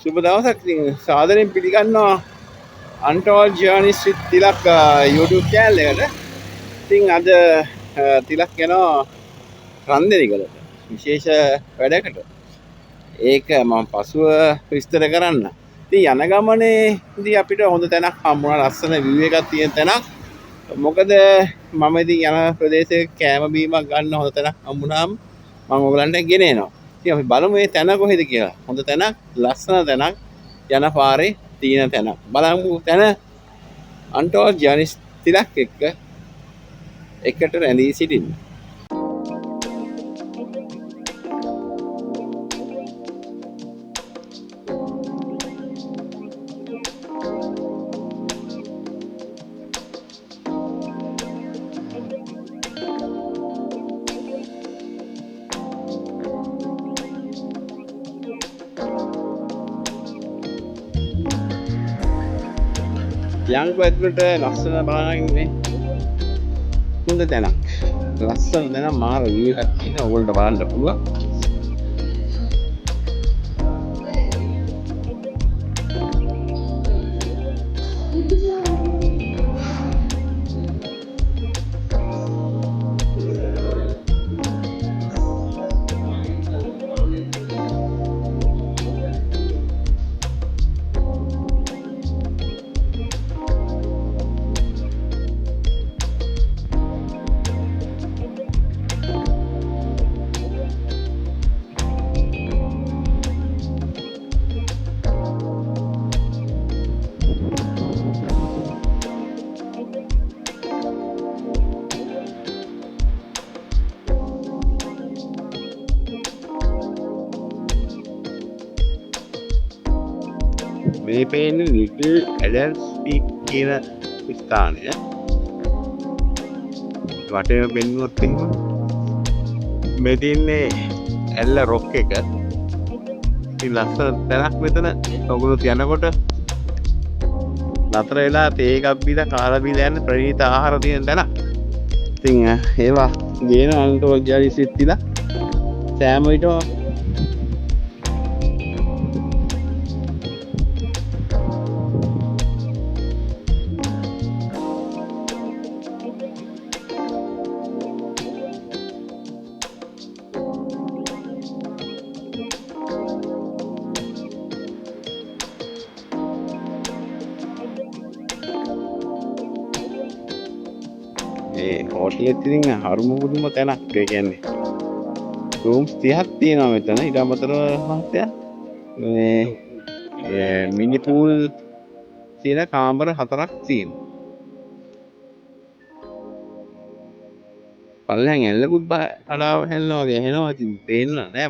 සුබ දවසක්. ඉතින් සාදරයෙන් පිළිගන්නවා අන්ටෝල් ජර්නිස් විත් තිලක් YouTube channel එකට. ඉතින් අද තිලක් යනවා රන්දෙනිගලට විශේෂ වැඩකට. ඒක මම පසුව විස්තර කරන්න. ඉතින් යන ගමනේදී අපිට හොඳ තැනක් හම්බුණා, ලස්සන view එකක් තියෙන තැනක්. මොකද මම ඉතින් යන ප්‍රදේශයේ කෑම බීමක් ගන්න හොඳ තැනක් හම්බුනාම මම ඔයගලන්ට ගෙන එනවා. ඉතින් අපි බලමු මේ තැන කොහෙද කියලා. හොඳ තැනක්, ලස්සන තැනක්, යන පාරේ තියෙන තැනක්. බලමු තැන අන්ටෝල් ජර්නිස් තිලක් එකට රැඳී සිටින්න. යංගු ඇතුළට ලස්සන බලන්න මේ හොඳ තැනක්. ලස්සන තැනක්, මාර view එකක් තියෙන ඕගොල්ලන්ට බලන්න පුළුවන්. මේ පේන්නේ ලිටල් ඇඩල්ස් පීක් කියන ස්ථානය. වටේම පෙන්වුවොත් එහෙම මේ තියෙන්නේ ඇල්ල රොක් එක. ඉතින් ලස්සන තැනක් මෙතන. ඔයගොල්ලෝ යනකොට නතර වෙලා තේ එකක් බීලා කාලා බීලා යන්න ප්‍රණීත ආහාර තියෙන තැනක්. ඉතින් ඒවා ගේන අන්ටෝල් ජර්නිස් විත් තිලක් සෑම විටම හෝටලෙත් ඉතින් හරුම පුදුම තැනක්. ඒ කියන්නේ රූම්ස් 30ක් තියෙනවා මෙතන. ඊට අමතරව මහත්තයා මේ මිනි පූල් තියෙන කාමර 4ක් තියෙනවා. පල්ලෙහාන් ඇල්ලකුත් කඩාව හැලනවා වගේ ඇහෙනවා. ඉතින් පේන්න නෑ.